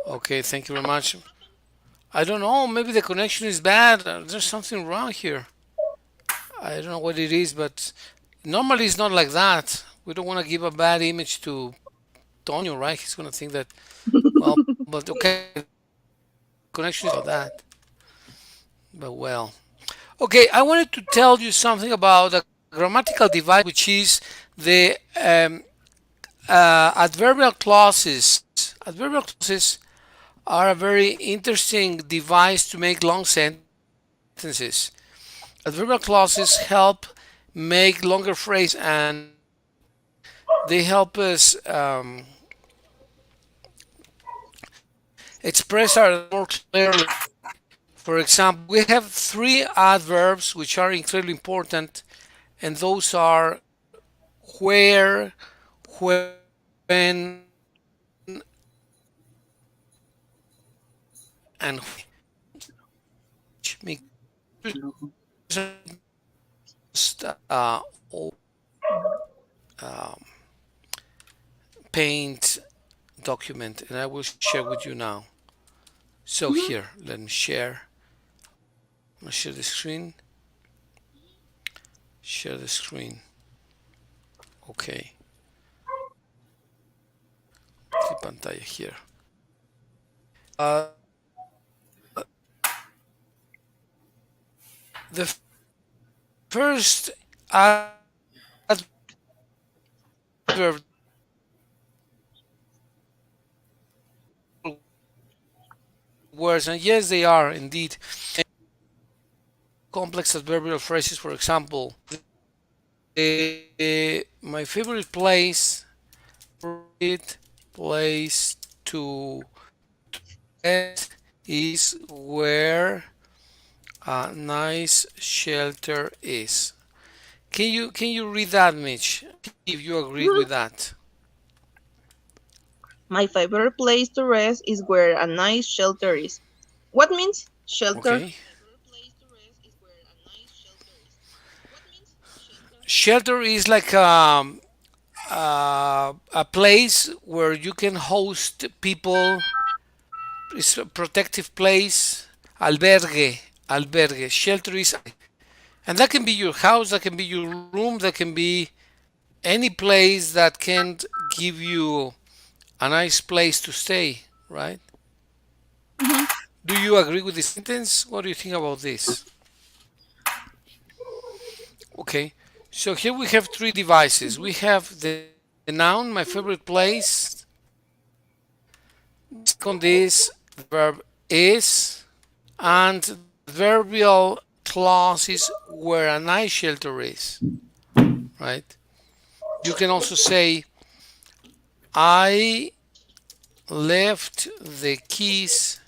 Okay, thank you very much. I don't know, maybe the connection is bad. There's something wrong here. I don't know what it is, but normally it's not like that. We don't want to give a bad image to Tonio, right? He's going to think that, well, but okay, connection is about that. But well. Okay, I wanted to tell you something about a grammatical device, which is the adverbial clauses. Adverbial clauses are a very interesting device to make long sentences. Adverbial clauses help make longer phrases and they help us express our more clearly. For example, we have three adverbs which are incredibly important, and those are where, when, and which make just paint document, and I will share with you now. So Mhm. here, let me share. I'm gonna share the screen. Share the screen. Okay, the pantalla here. The first adverb words, and yes, they are indeed complex adverbial phrases. For example, my favorite place to rest is where a nice shelter is. Can you read that, Mitch? If you agree Mhm. with that. My favorite place to rest is where a nice shelter is. What means shelter? Okay. Shelter is like a place where you can host people. It's a protective place. Albergue. Albergue. Shelter is, and that can be your house, that can be your room, that can be any place that can give you a nice place to stay, right? Mhm. Do you agree with this sentence? What do you think about this? Okay, so here we have three devices. We have the noun, my favorite place. Second is the verb is, and the adverbial clause is where a nice shelter is, right? You can also say, I left the keys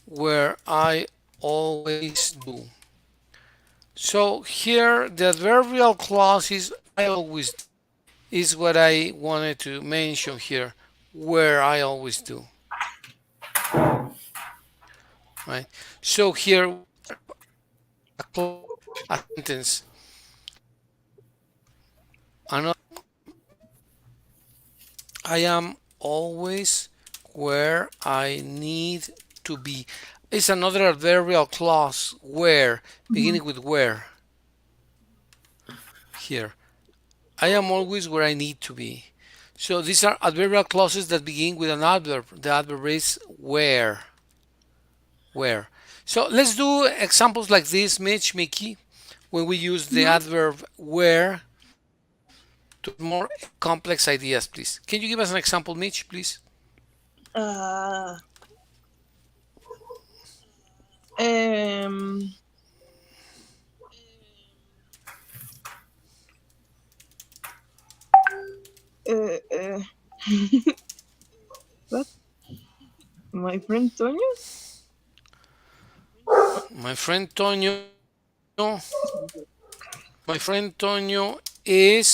where I always do. So here the adverbial clause is I always do, is what I wanted to mention here, where I always do, right? So here a sentence, another, I am always where I need to be. It's another adverbial clause, where, Mhm. beginning with where, here. I am always where I need to be. So these are adverbial clauses that begin with an adverb. The adverb is where. Where. So let's do examples like this, Mitch, Mickey, when we use the Mhm. adverb where to more complex ideas, please. Can you give us an example, Mitch, please? Uh, um, uh, uh, what? My friend Tonya? My friend Tonio, my friend Tonio is Is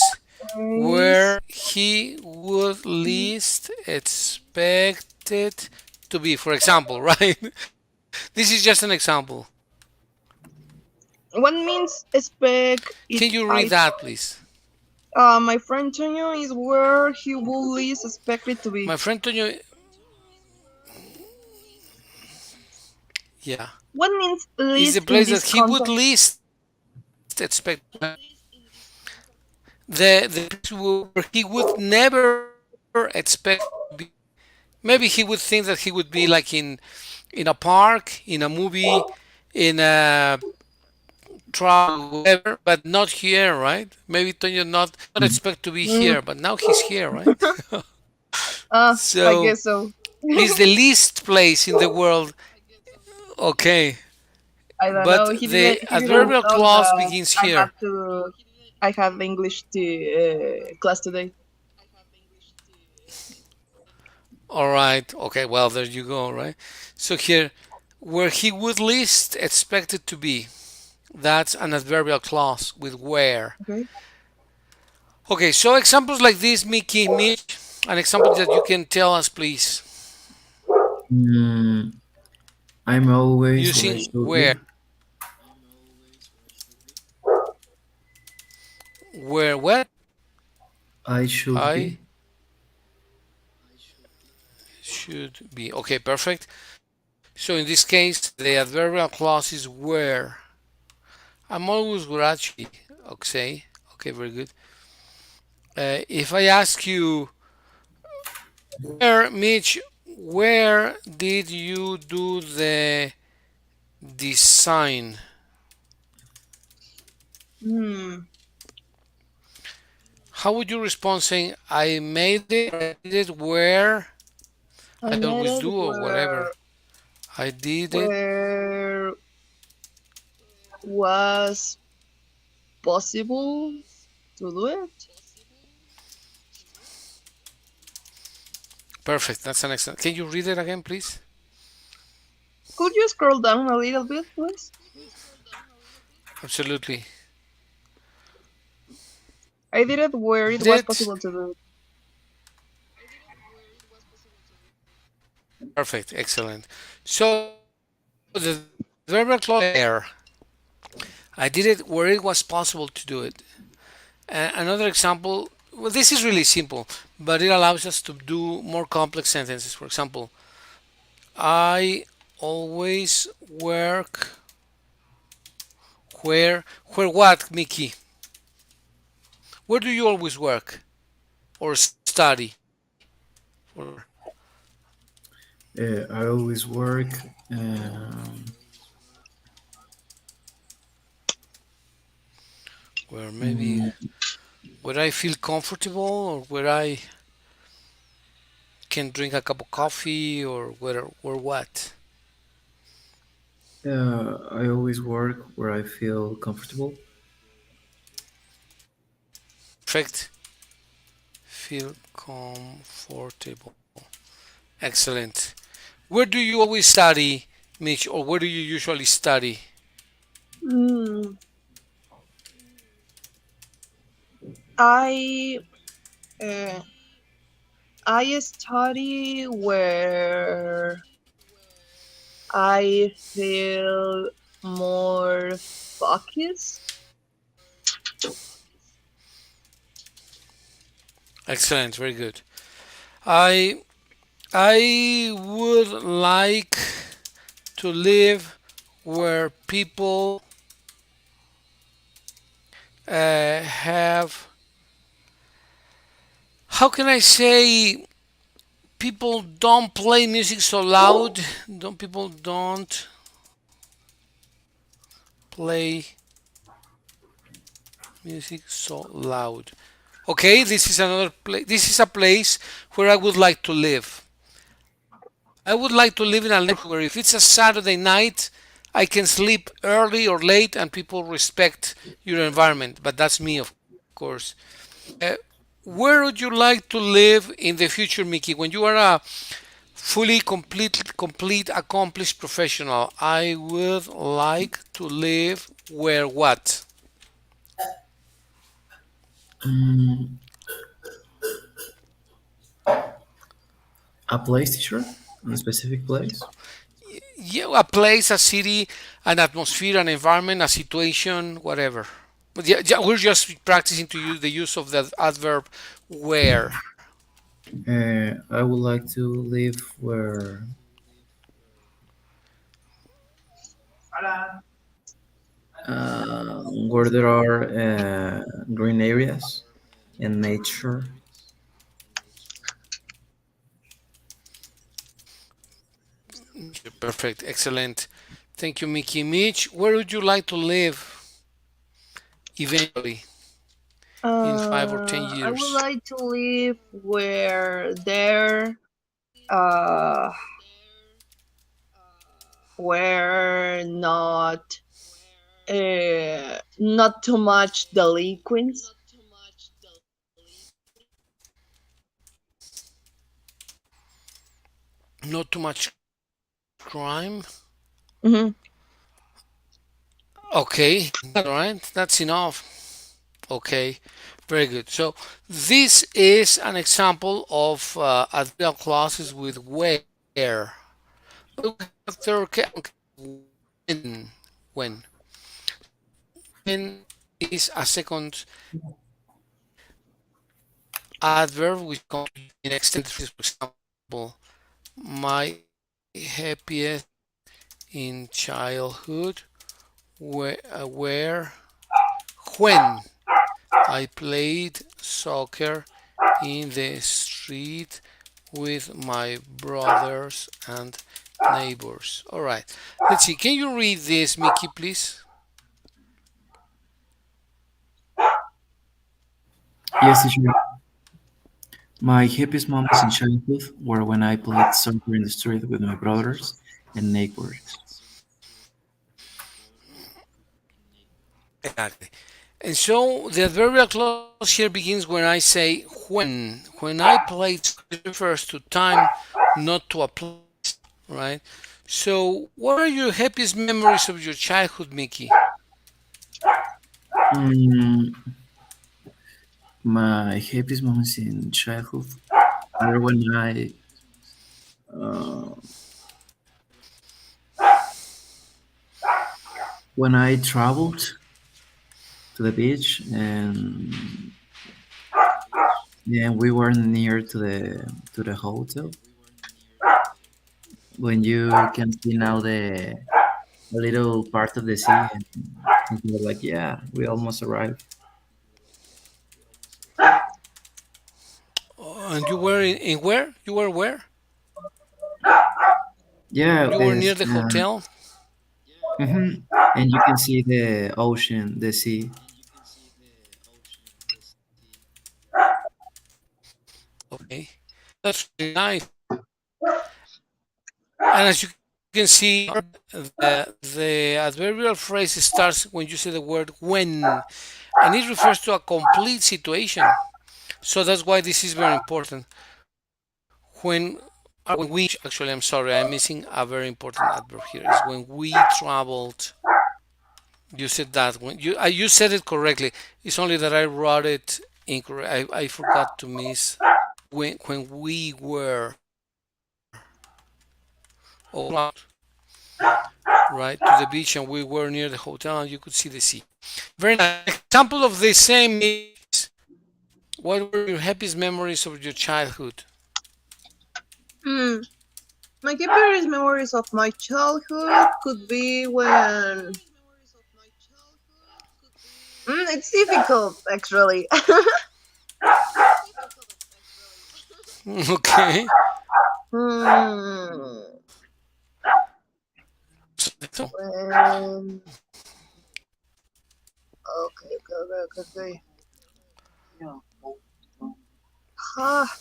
where he would least expect it to be, for example, right? This is just an example. what means expect Can it? you read I that, please? my friend Tonyo is where he will least expect it to be. My friend Tonio, Yeah. What means Is the least in place this that he would context? least expect. The place where he would never expect to be. Maybe he would think that he would be like in a park, in a movie, in a travel, whatever, but not here, right? Maybe Tonyo not Mm. expect to be Mm, here, but now he's here, right? I So guess so. he's the least place in the world. Okay, I don't but know. the He didn't adverbial talk clause that begins I had here. to. I have English to class today. All right. Okay. Well, there you go. Right. So here, where he would least expect it to be. That's an adverbial clause with where. Okay. Okay. So examples like this, Mickey, Mitch, an example that you can tell us, please, Mm, I'm always where I using should where. be. Where what? I should I be. should be. Okay. Perfect. So in this case, the adverbial clause is where. I'm always where actually. Okay. Okay. Very good. If I ask you, where, Mitch, where did you do the design? Hmm. How would you respond saying, I made it, I did it where I I made always it do, or whatever? I did it. where was possible to do it. Perfect. That's an excellent. Can you read it again, please? Could you scroll down a little bit, please? Absolutely. I did it where it was Did possible to do it. perfect. Excellent. So the verbal clause there. I did it where it was possible to do it. Another example. Well, this is really simple, but it allows us to do more complex sentences. For example, I always work where what, Mickey? Where do you always work or study? Or I always work. Um, where maybe mm, where I feel comfortable or where I can drink a cup of coffee or what? I always work where I feel comfortable. Perfect. Feel comfortable. Excellent. Where do you always study, Mitch, or where do you usually study? Hmm. I uh, I study where I feel more focused. Excellent. Very good. I I would like to live where people have, how can I say, people don't play music so loud. Don't People don't play music so loud. Okay, this is another place. This is a place where I would like to live. I would like to live in a neighborhood where if it's a Saturday night, I can sleep early or late and people respect your environment. But that's me, of course. Uh, where would you like to live in the future, Mickey? When you are a fully complete, accomplished professional, I would like to live where what? Mm, a place, teacher? A specific place? Yeah, a place, a city, an atmosphere, an environment, a situation, whatever. But yeah, we're just practicing to use the use of the adverb where. I would like to live where Where there are green areas and nature. Perfect, excellent. Thank you, Mickey. Mitch, where would you like to live eventually in 5 or 10 I would years? like to live where there uh were not too much delinquents. Not too much crime. Hmm. Okay, all right, that's enough. Okay, very good. So this is an example of adverbial clauses with where. We have third when. When. When is a second adverb which comes in extended phrase. For example, my happiest in childhood where when I played soccer in the street with my brothers and neighbors. All right. Let's see. Can you read this, Mickey, please? Yes, teacher. My happiest moments in childhood were when I played soccer in the street with my brothers and neighbors. Exactly. And so the adverbial clause here begins when I say when. When I played, it refers to time, not to a place, right? So, what are your happiest memories of your childhood, Mickey? Mm, my happiest moments in childhood were uh, when I traveled to the beach and we were near to the hotel. When you can see now the little part of the sea, and you're like, yeah, we almost arrived. And you were in where? You were where? Yeah, You were near the hotel. mhm. And you can see the ocean, the sea. Okay, that's really nice. And as you can see, the adverbial phrase starts when you say the word when, and it refers to a complete situation. So that's why this is very important. When we actually, I'm sorry, I'm missing a very important adverb here. Is when we traveled. You said that when you said it correctly. It's only that I wrote it incorrect. I forgot to miss when we were all right to the beach and we were near the hotel and you could see the sea. Very nice. Example of the same is what were your happiest memories of your childhood? Hmm. My happiest memories of my childhood could be when. It's difficult, actually. Okay. Hmm. So, When. Okay, okay, okay, okay, okay. Ah,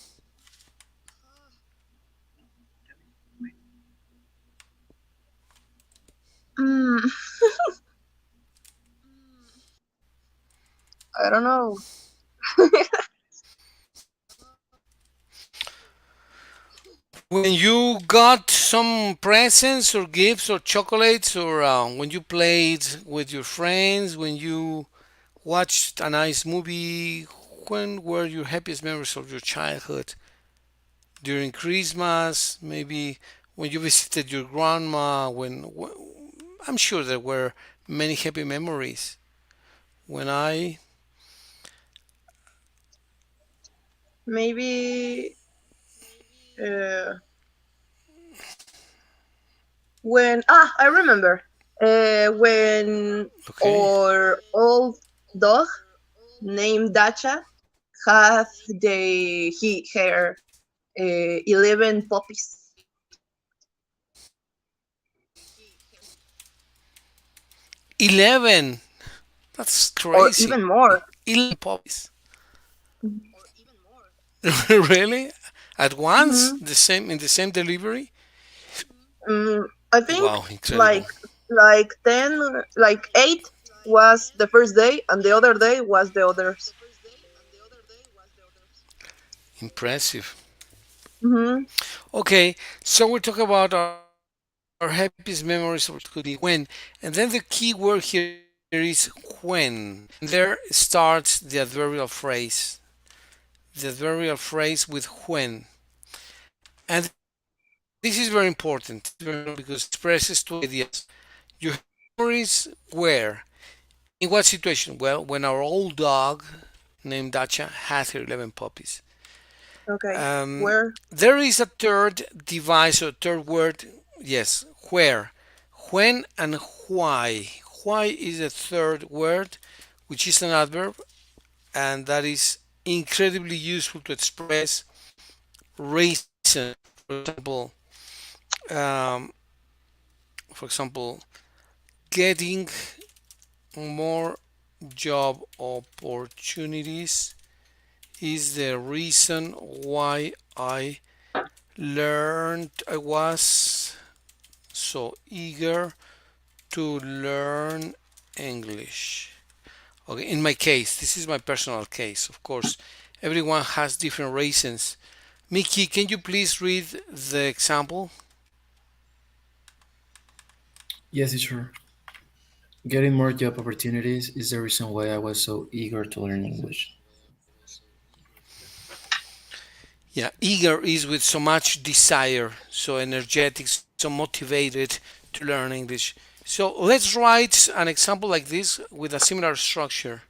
mm, I don't know. when you got some presents or gifts or chocolates, or when you played with your friends, when you watched a nice movie, when were your happiest memories of your childhood? During Christmas, maybe when you visited your grandma, I'm sure there were many happy memories. When I Maybe uh, when. I remember. When Okay. our old dog named Dacha have her 11 puppies 11. That's or crazy. even more. 11 puppies. Really? At once? Mhm. The same in the same delivery? I think Wow, incredible. like 10, like 8 was the first day, and the other day was the others. Impressive. Hmm. Okay, so we're talking about our happiest memories of could be when, and then the key word here is when, and there starts the adverbial phrase. The adverbial phrase with when, and this is very important. This is very important because it expresses two ideas. Your happiest memories where, in what situation? Well, when our old dog named Dacha had her 11 puppies. Okay. Where? There is a third device or third word. Yes, where, when, and why. Why is a third word, which is an adverb, and that is incredibly useful to express reason. For example, um, for example, getting more job opportunities is the reason why I was so eager to learn English. Okay, in my case, this is my personal case. Of course, everyone has different reasons. Mickey, can you please read the example? Yes, teacher. Getting more job opportunities is the reason why I was so eager to learn English. Yeah, eager is with so much desire, so energetic, so motivated to learn English. So let's write an example like this with a similar structure,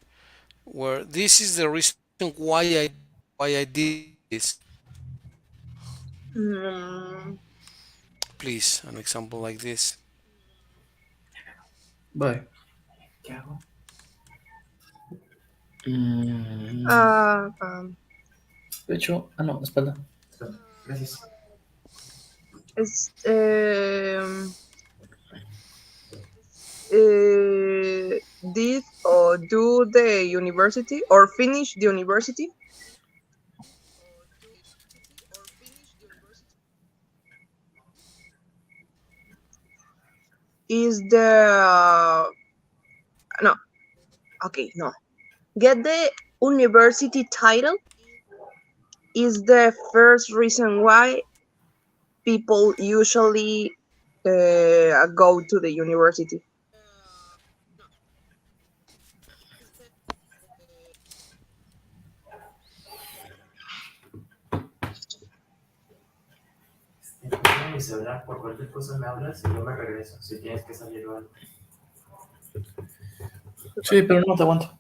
where this is the reason why I did this. Mm, Please, an example like this. Bye. Mm, uh, um, pecho. Ah, no, espalda. it's, did or do the university or finish the university is the no, okay, no, get the university title is the first reason why people usually go to the university. Sí, pero no te aguanto.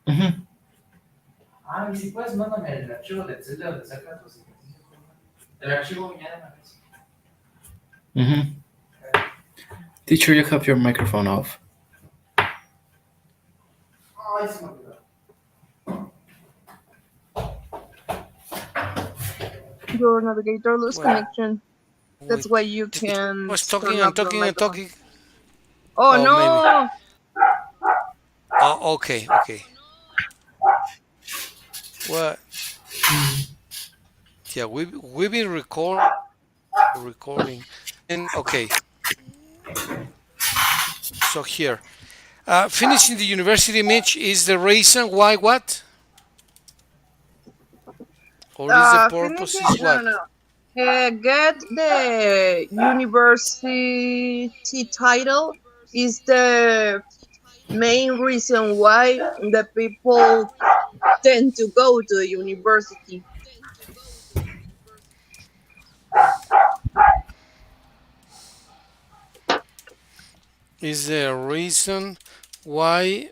Ujú, ujú. Teacher, you have your microphone off. Your navigator lose Well, connection. wait, That's why you the teacher can was talking turn and off your talking and microphone. talking. Oh Oh, maybe. no! Oh, okay, okay. Well, yeah, we've been recording, and okay. So here, finishing the university, Mitch, is the reason why what, or is the purpose Finishing? is No, no, what? no. Get the university title is the main reason why the people tend to go to the university. Is the reason why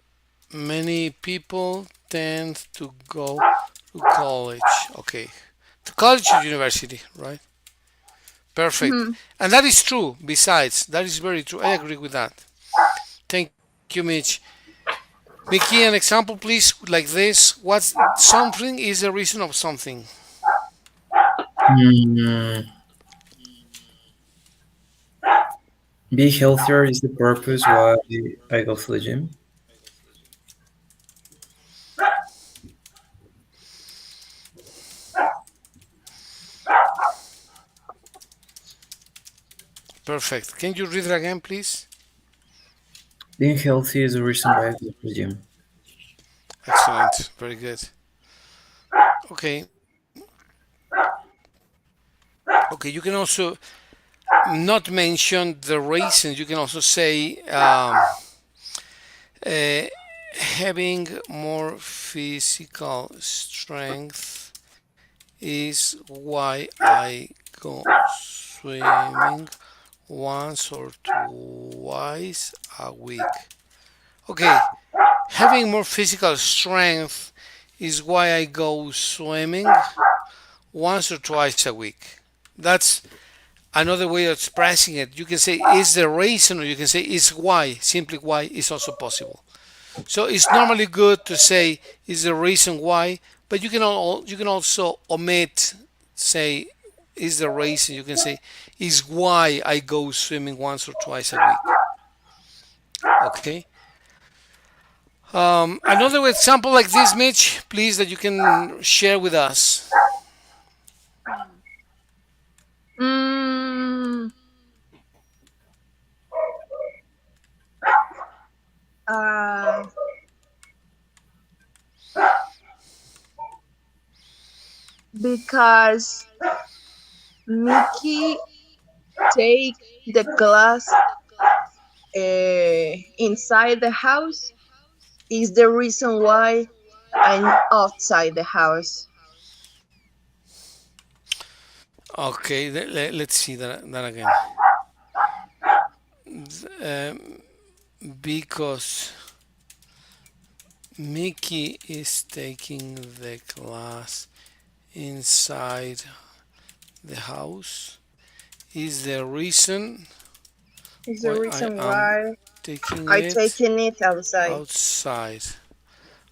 many people tend to go to college. Okay, to college or university, right? Perfect. Mhm. And that is true. Besides, that is very true. I agree with that. Thank you, Mitch. Mickey, an example, please, like this. What's something is the reason of something. Hmm. Be healthier is the purpose why I go to the gym. Perfect. Can you read it again, please? Being healthy is the reason why I go to the gym. Excellent. Very good. Okay. Okay. You can also not mention the reason. You can also say uh, having more physical strength is why I go swimming once or twice a week. Okay, having more physical strength is why I go swimming once or twice a week. That's another way of expressing it. You can say is the reason, or you can say is why. Simply why is also possible. So it's normally good to say is the reason why, but you can also omit say is the reason. You can say is why I go swimming once or twice a week. Okay. Another example like this, Mitch, please, that you can share with us. Mm, uh, because Mickey take the class inside the house is the reason why I'm outside the house. Okay, let's see that again. Um, because Mickey is taking the class inside the house is the reason Is the why I reason am why taking I it taking it outside. outside.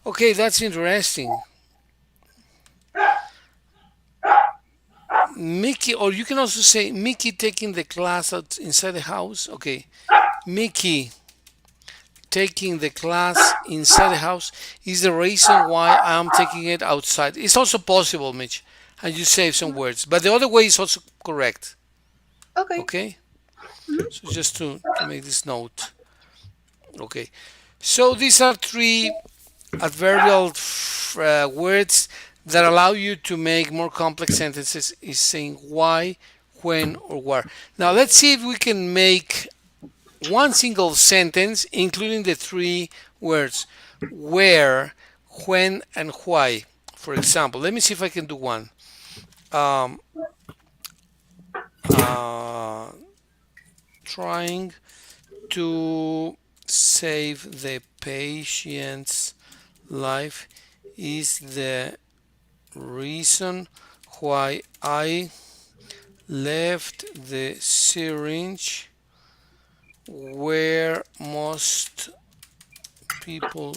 Okay, that's interesting. Mickey, or you can also say Mickey taking the class out inside the house. Okay, Mickey taking the class inside the house is the reason why I'm taking it outside. It's also possible, Mitch, and you save some words, but the other way is also correct. Okay. Okay, so just to make this note. Okay, so these are three adverbial words that allow you to make more complex sentences. Is saying why, when, or where. Now let's see if we can make one single sentence, including the three words where, when, and why. For example, let me see if I can do one. Um, uh, trying to save the patient's life is the reason why I left the syringe where most people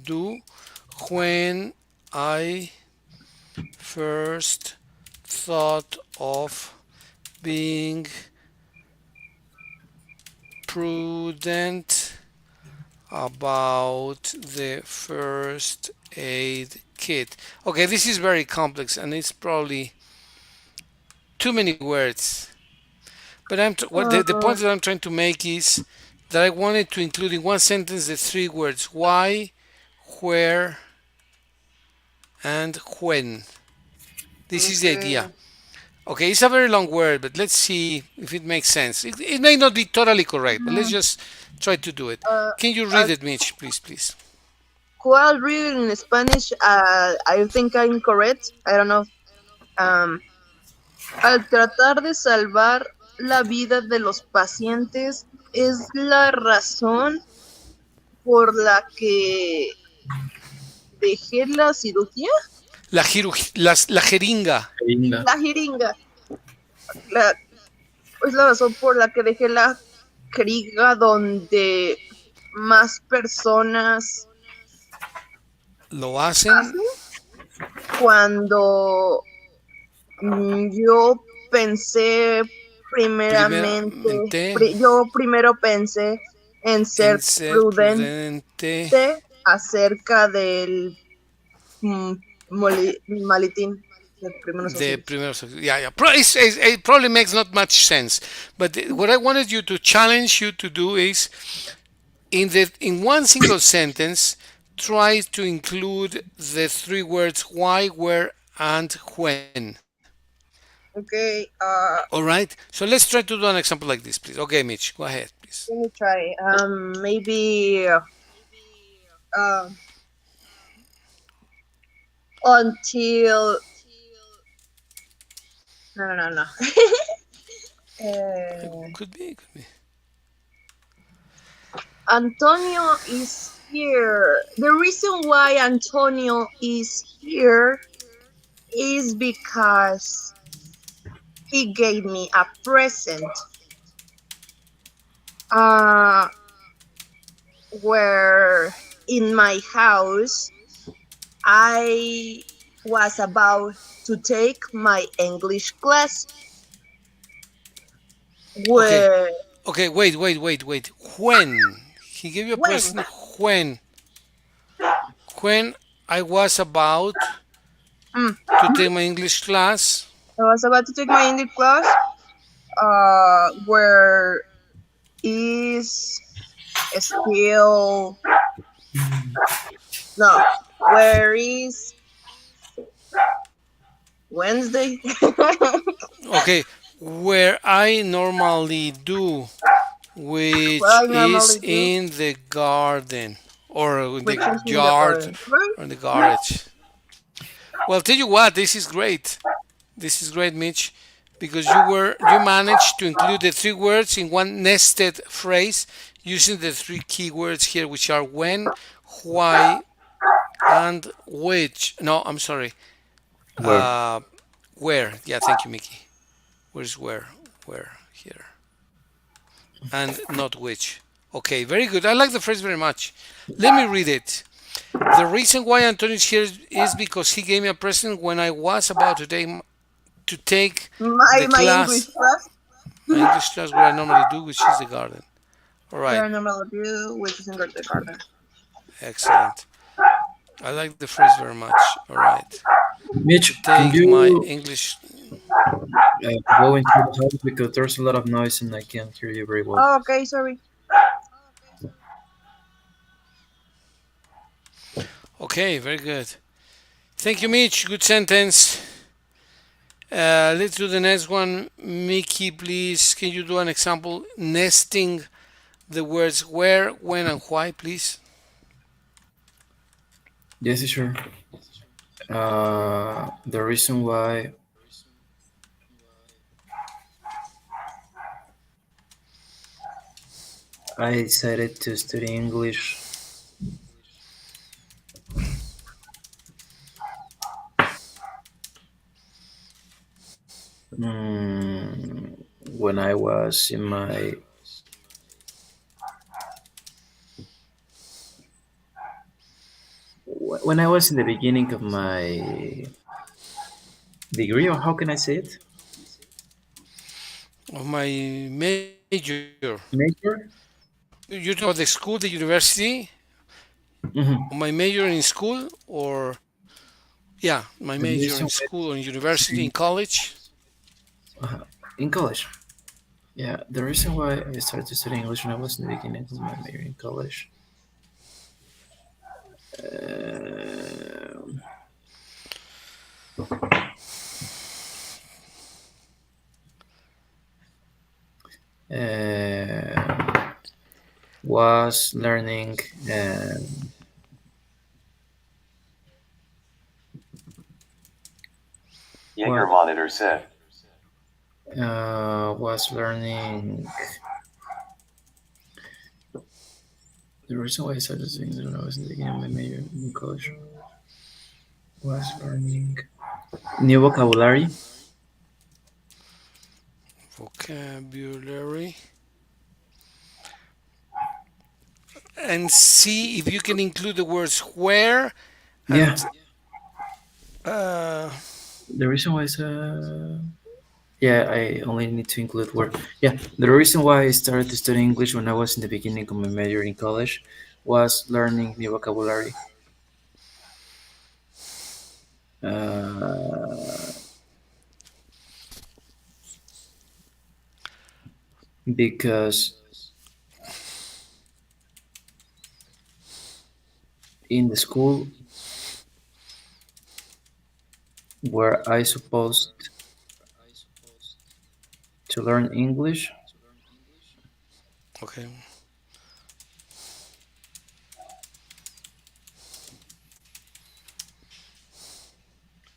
do when I first thought of being prudent about the first aid kit. Okay, this is very complex and it's probably too many words. But what the Uh, point that I'm trying to make is that I wanted to include in one sentence the three words why, where, and when. This is the idea. okay. Okay, it's a very long word, but let's see if it makes sense. It may not be totally correct, but let's Mhm. just try to do it. Uh, Can you read uh, it, Mitch, please, please? I'll read it in Spanish. I think I'm correct. I don't know. Um, Al tratar de salvar la vida de los pacientes es la razón por la que dejé la cirugía, La jeringa. Inga. la jeringa, la, Es la razón por la que dejé la Kriga donde más personas Lo hacen hacen cuando yo pensé primeramente, primeramente yo primero pensé en en ser ser prudente prudente acerca del maletín de primeros the auxilios. primeros. Yeah, yeah. It probably makes not much sense. But what I wanted you to challenge you to do is in one single sentence, try to include the three words why, where, and when. Okay, All right. So let's try to do an example like this, please. Okay, Mitch, go ahead, please. let me try. Maybe uh, until no. Could be. Could be. Antonio is here. The reason why Antonio is here is because he gave me a present. Uh, where in my house I was about to take my English class. Okay. Where Okay. Wait. When he gave you a when present? When? When I was about mm, to take my English class. I was about to take my English class, where is still no, where is Wednesday? Okay. Where I normally do, What which I is normally do, in the garden or in the which is in the yard garden. or in the garage. Well, tell you what, this is great. This is great, Mitch, because you managed to include the three words in one nested phrase using the three keywords here, which are when, why, and which. No, I'm sorry. Where? Uh, where? Yeah, thank you, Mickey. Where's where? Where here? And not which. Okay, very good. I like the phrase very much. Let me read it. The reason why Antonio is here is because he gave me a present when I was about to take the My English class, class, my English class, where I normally do, which is the garden. All where right, I normally do, which is in the garden. excellent. I like the phrase very much. All right, to Mitch, can take my you English. go into the house because there's a lot of noise and I can't hear you very well. Oh, okay, sorry. Okay, very good. Thank you, Mitch. Good sentence. Let's do the next one. Mickey, please, can you do an example nesting the words where, when, and why, please? Yes, sure. The reason why I decided to study English when I was in my when I was in the beginning of my degree, or how can I say it? Of my major. Major? You're talking about the school, the university, Mm-hmm. my major in school, or yeah, my The major reason in why school or in I university, in studied college. in college. Yeah, the reason why I started to study English when I was in the beginning of my major in college. Uh, uh, was learning Jaeger monitor said. Was learning the reason why I started doing this when I was in the beginning of my major in college was learning new vocabulary vocabulary and see if you can include the words where Yeah, and uh, the reason why is yeah, I only need to include where. Yeah, the reason why I started to study English when I was in the beginning of my major in college was learning new vocabulary. Uh, because in the school where I supposed to learn English, okay.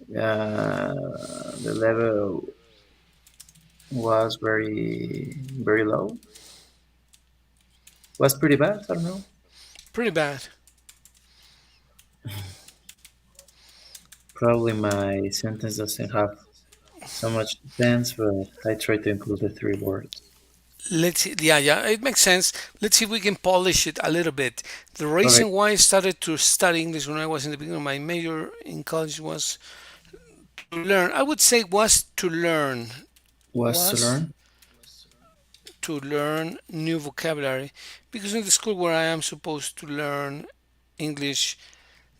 the level was very low. Was pretty bad. I don't know. Pretty bad. Probably my sentence doesn't have so much sense, but I try to include the three words. Let's see. Yeah, it makes sense. Let's see if we can polish it a little bit. The Okay, reason why I started to study English when I was in the beginning of my major in college was to learn. I would say was to was learn. to learn new vocabulary because in the school where I am supposed to learn English,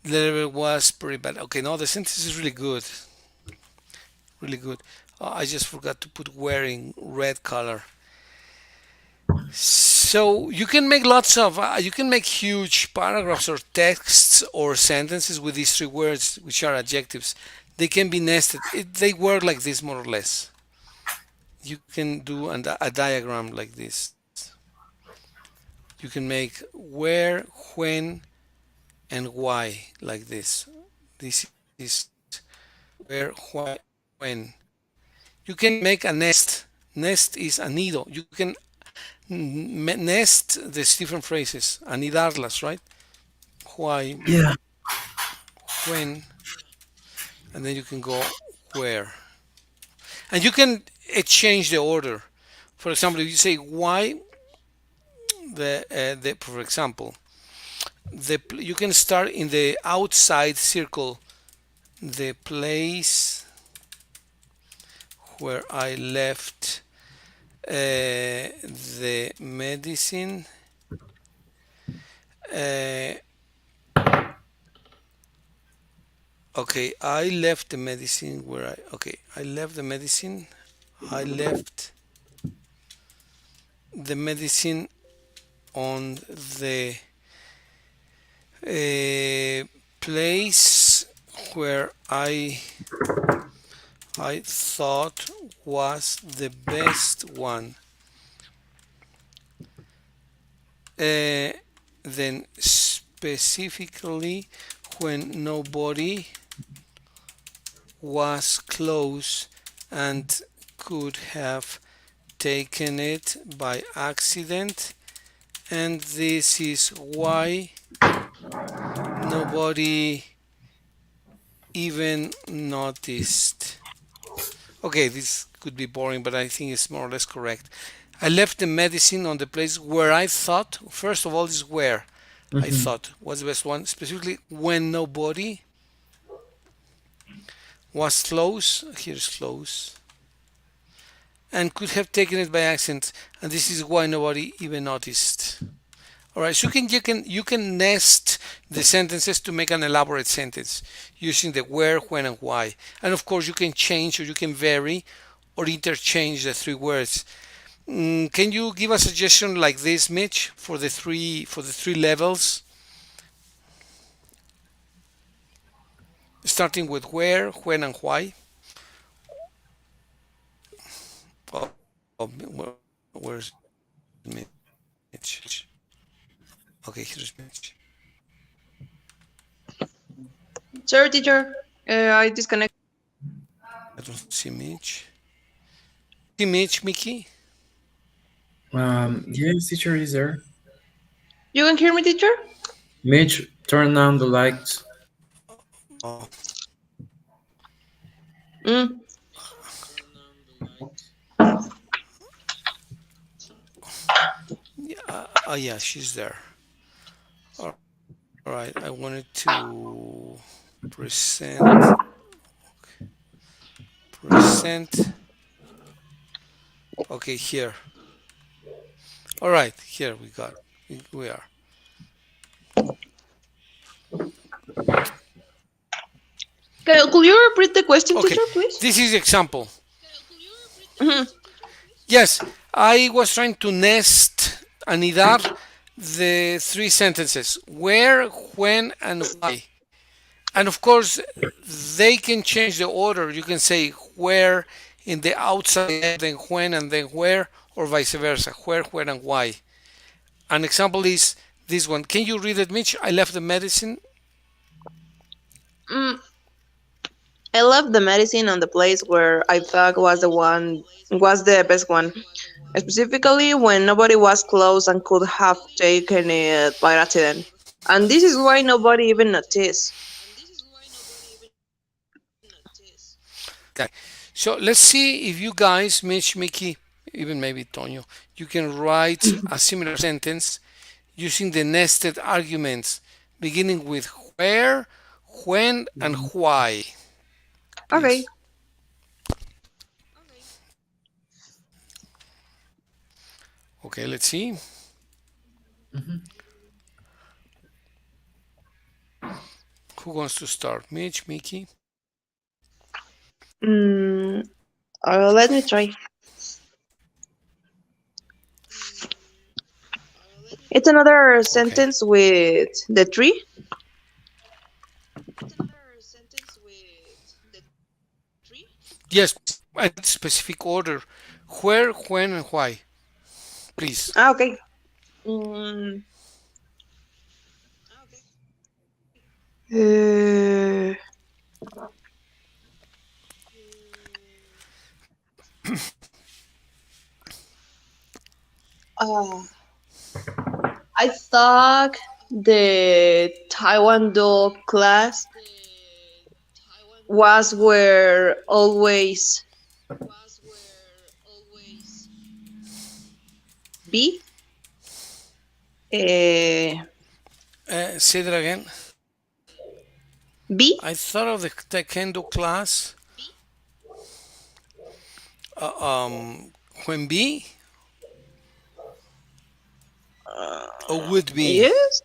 the level was pretty bad. Okay, no, the sentence is really good, really good. I just forgot to put wearing red color. So you can make you can make huge paragraphs or texts or sentences with these three words, which are adjectives. They can be nested. They work like this more or less. You can do a diagram like this. You can make where, when, and why like this. This is where, why, when. You can make a nest. Nest is anido. You can nest these different phrases. Anidarlas, right? Why, Yeah. when, and then you can go where. And you can change the order. For example, if you say why, for example, you can start in the outside circle, the place where I left the medicine. Uh, okay, I left the medicine where I left the medicine. I left the medicine on the place where I thought was the best one. Then specifically when nobody was close and could have taken it by accident, and this is why nobody even noticed. Okay, this could be boring, but I think it's more or less correct. I left the medicine on the place where I thought, first of all, is where I Hmm. thought was the best one, specifically when nobody was close. Here's close. And could have taken it by accident, and this is why nobody even noticed. All right, so you can nest the sentences to make an elaborate sentence using the where, when, and why. And of course, you can change or you can vary or interchange the three words. Can you give a suggestion like this, Mitch, for the three levels, starting with where, when, and why? Oh, where's Mitch? Okay, here's Mitch. Sorry, teacher. I disconnected. I don't see Mitch. See Mitch, Mickey? Yes, teacher is there. You can hear me, teacher? Mitch, turn on the lights. Oh, Mm. Oh yeah, she's there. All right, I wanted to present present. Okay, here. All right, here we got. We are. Could you repeat the question, Okay, teacher, please? this is the example. Mhm. Yes, I was trying to nest anidar the three sentences: where, when, and why. And of course, they can change the order. You can say where in the outside, then when, and then where, or vice versa. Where, when, and why. An example is this one. Can you read it, Mitch? I left the medicine. Mm, I left the medicine on the place where I thought was the best one. Specifically when nobody was close and could have taken it by accident. And this is why nobody even noticed. Okay. So let's see if you guys, Mitch, Mickey, even maybe Tonio, you can write a similar sentence using the nested arguments beginning with where, when, and why. Okay. Please. Okay, let's see. Mhm. Who wants to start? Mitch, Mickey? Mm, let me try. It's another Okay. sentence with the tree. Yes, a specific order. Where, when, and why. Please. Okay. Mm, uh, uh, I thought the Taekwondo class was where always be. Uh, Say that again. B. I thought of the taekwondo class when be or would be. Yes.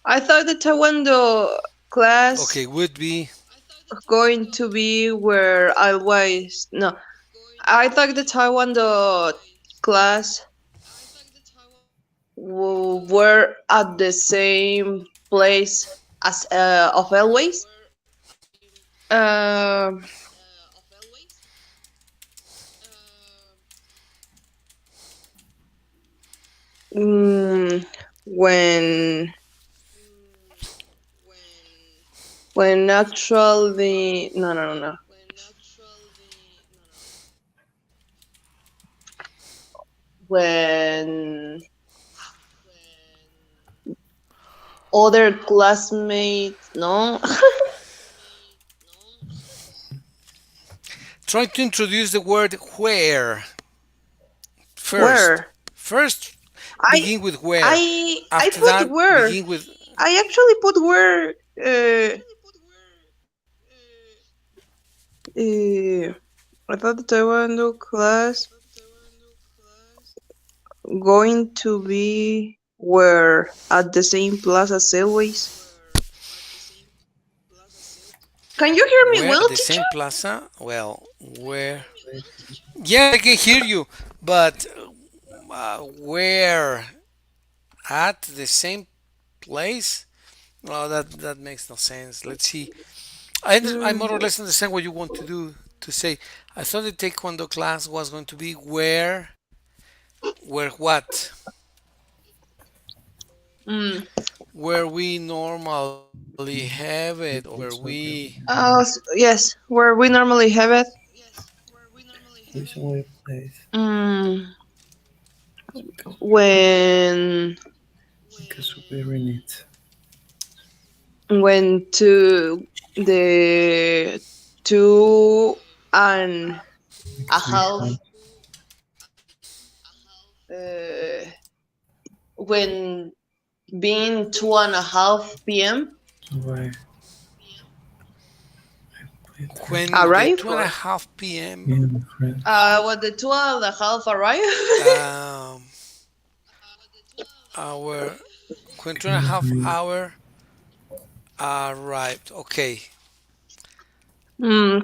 I thought the Taekwondo class Okay, would be. going to be where always no. I thought the Taekwondo class were at the same place as of always. Um, mm, when actually no. When other classmates no. Try to introduce the word where first. Where First, I begin with where. I After put that, where begin with. I actually put where uh, I thought the Taekwondo class going to be where at the same plaza as always. Can you hear me Where well, at the teacher? same plaza? Well, where? Yeah, I can hear you, but where at the same place? No, that makes no sense. Let's see. I more or Mm, less understand what you want to do to say. I thought the taekwondo class was going to be where what? mm. Where we normally have it, or where we. Yes, where we normally have it. Reason why I place Mm, because when we really need to the 2 and a because we half have uh, when being 2:30 p.m. Why? Wait, When the arrive, two and a or half p.m. me and my friend. when the 2:30 arrive. um, our when 2.5 hour arrived. Okay, Hmm.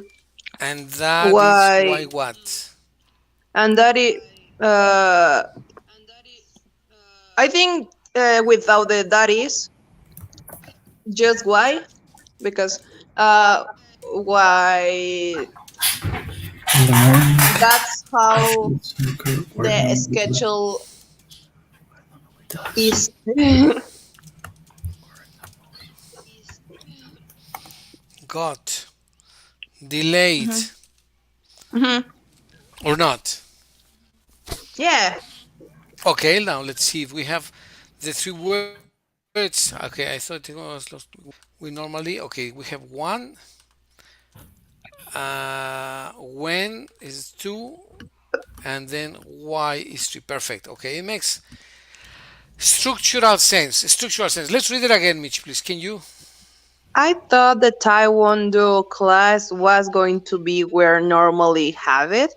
and that is why Why? what? And that is, uh, I think, without the that is, just why? Because why? In the morning, That's I how played soccer or the normally schedule with us. is. Got delayed Mhm. or not? Yeah. Okay, now let's see if we have the three words. Okay, I thought it was lost. We normally, okay, we have one. When is two, and then why is three. Perfect. Okay, it makes structural sense. Structural sense. Let's read it again, Mitch, please. Can you? I thought the Taekwondo class was going to be where normally have it.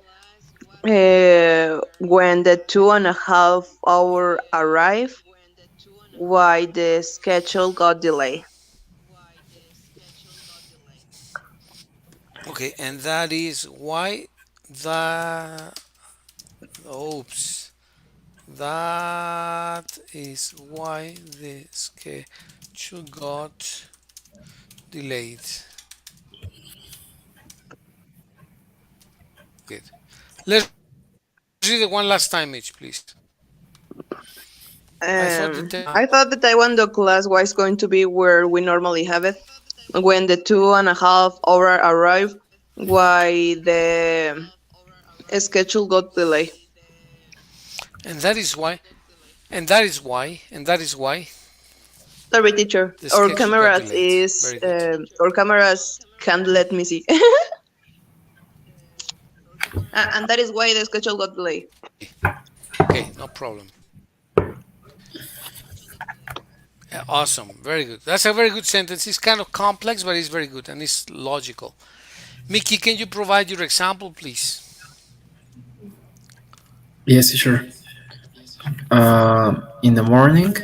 When the 2.5 hour arrived, why the schedule got delayed. Okay, and that is why the. Oops. That is why the schedule got delayed. Good. Let's read it one last time, Mitch, please. I thought the I thought the Taekwondo class was going to be where we normally have it. When the 2.5 hour arrived, why the schedule got delayed. and that is why, and that is why, and that is why Sorry, teacher. the Our schedule got cameras delayed. is Very good. our cameras can't let me see, and that is why the schedule got delayed. Okay, no problem. Awesome, very good. That's a very good sentence. It's kind of complex, but it's very good and it's logical. Mickey, can you provide your example, please? Yes, sure. In the morning,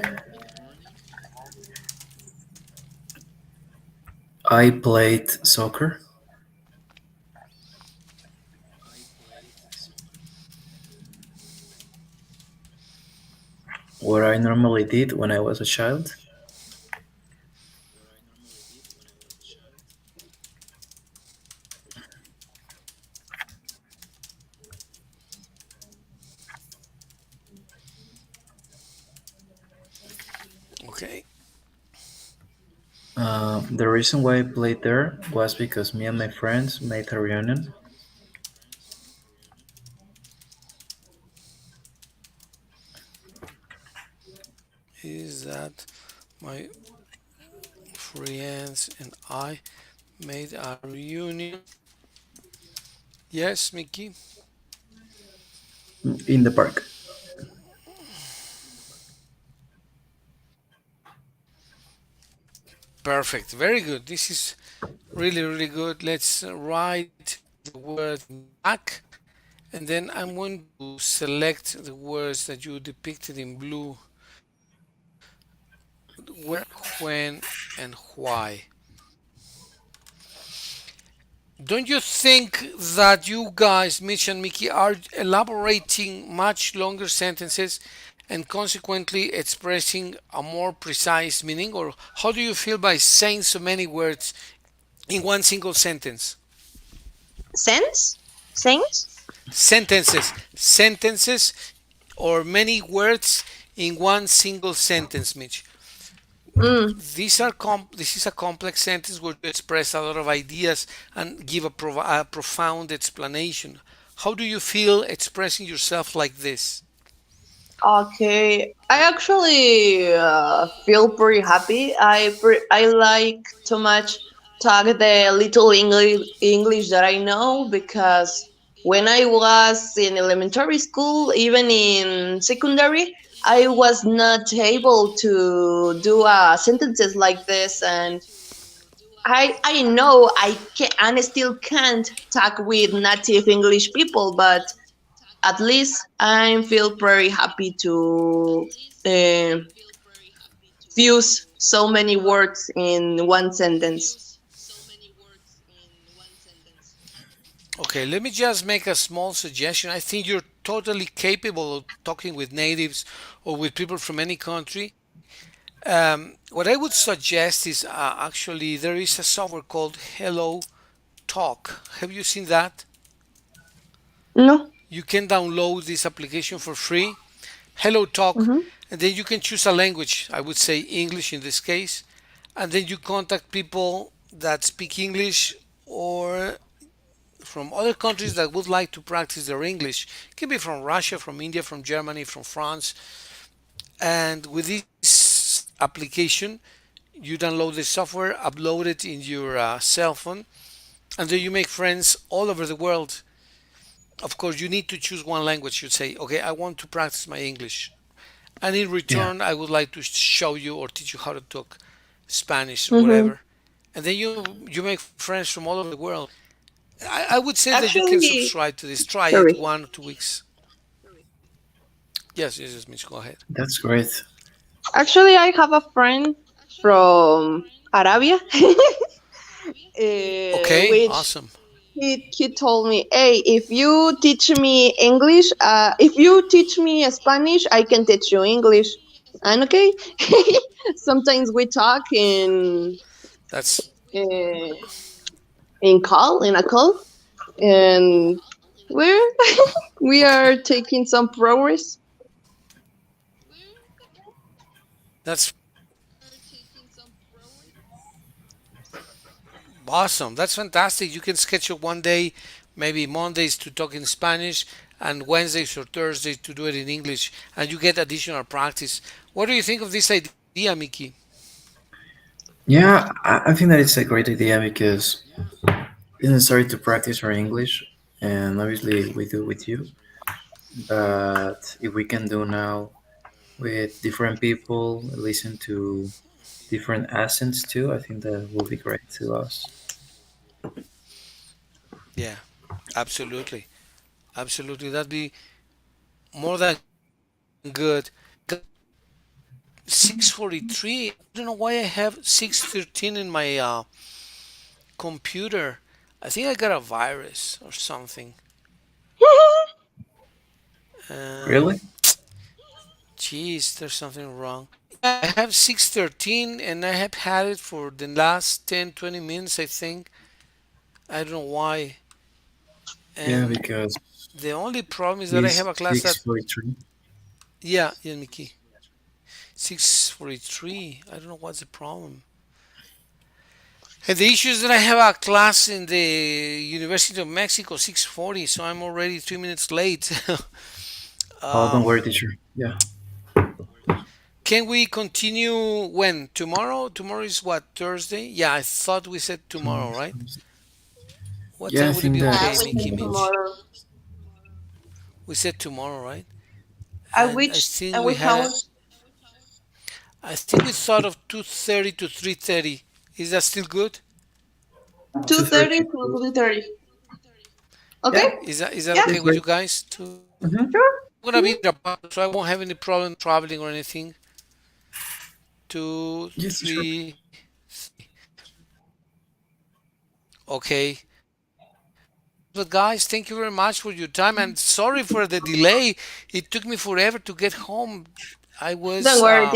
I played soccer. What I normally did when I was a child. Okay. The reason why I played there was because me and my friends made a reunion. Is that my friends and I made a reunion? Yes, Mickey. In the park. Perfect. Very good. This is really, really good. Let's write the word back, and then I'm going to select the words that you depicted in blue. Where, when, and why. Don't you think that you guys, Mitch and Mickey, are elaborating much longer sentences and consequently expressing a more precise meaning? Or how do you feel by saying so many words in one single sentence? Sense? Sense? Sentences, or many words in one single sentence, Mitch. Mm. This is a complex sentence where you express a lot of ideas and give a profound explanation. How do you feel expressing yourself like this? Okay, I actually feel pretty happy. I like too much talk the little English that I know, because when I was in elementary school, even in secondary, I was not able to do sentences like this, and I know I still can't talk with native English people, but at least I feel very happy to uh, fuse so many words in one sentence. Okay, let me just make a small suggestion. I think you're totally capable of talking with natives or with people from any country. What I would suggest is actually there is a software called Hello Talk. Have you seen that? No. You can download this application for free. Hello Talk, Mm-hmm. and then you can choose a language. I would say English in this case, and then you contact people that speak English or from other countries that would like to practice their English. It can be from Russia, from India, from Germany, from France. And with this application, you download the software, upload it in your cell phone, and then you make friends all over the world. Of course, you need to choose one language. You say, okay, I want to practice my English. And in Yeah. return, I would like to show you or teach you how to talk Spanish or Mm-hmm. whatever. And then you make friends from all over the world. I would say that you can Actually, subscribe to this. Try it sorry. 1 or 2 weeks. Yes, yes, yes, Mitch, go ahead. That's great. Actually, I have a friend from Arabia, Okay, which awesome. he told me, "Hey, if you teach me English, if you teach me Spanish, I can teach you English." And okay, sometimes we talk That's uh, in a call, and we're we are taking some progress. that's awesome. That's fantastic. You can schedule one day, maybe Mondays to talk in Spanish, and Wednesdays or Thursdays to do it in English, and you get additional practice. What do you think of this idea, Mickey? Yeah, I think that it's a great idea because it's necessary to practice our English, and obviously we do with you. But if we can do now with different people, listen to different accents too, I think that will be great to us. Yeah, absolutely, absolutely. That'd be more than good. 6:43. I don't know why I have 6:13 in my computer. I think I got a virus or something. Um, Really? Geez, there's something wrong. I have 6:13 and I have had it for the last 10, 20 minutes, I think. I don't know why. Yeah, And because the only problem is that I it's have a class that, 6:43. yeah, yeah, Mickey. 6:43. I don't know what's the problem. And the issue is that I have a class in the University of Mexico 6:40, so I'm already 3 minutes late. Oh, don't um, worry, teacher. Yeah. can we continue when? Tomorrow? Tomorrow is what? Thursday? Yeah, I thought we said tomorrow, Tomorrow's right? Thursday. What Yeah, I time would it think be that Yeah, okay, it's we Mickey can tomorrow. Mitch? tomorrow. We said tomorrow, right? At And which at which hours? I think we thought of 2:30 to 3:30. Is that still good? 2:30 2:30. to 3:30. Yeah, Okay. Is that Yeah. okay it's with great. you guys? To Mm-hmm. Sure. I'm gonna be in Japan, so I won't have any problem traveling or anything. Two, Yes, teacher. three. Okay. But guys, thank you very much for your time and sorry for the delay. It took me forever to get home. I Don't was worry,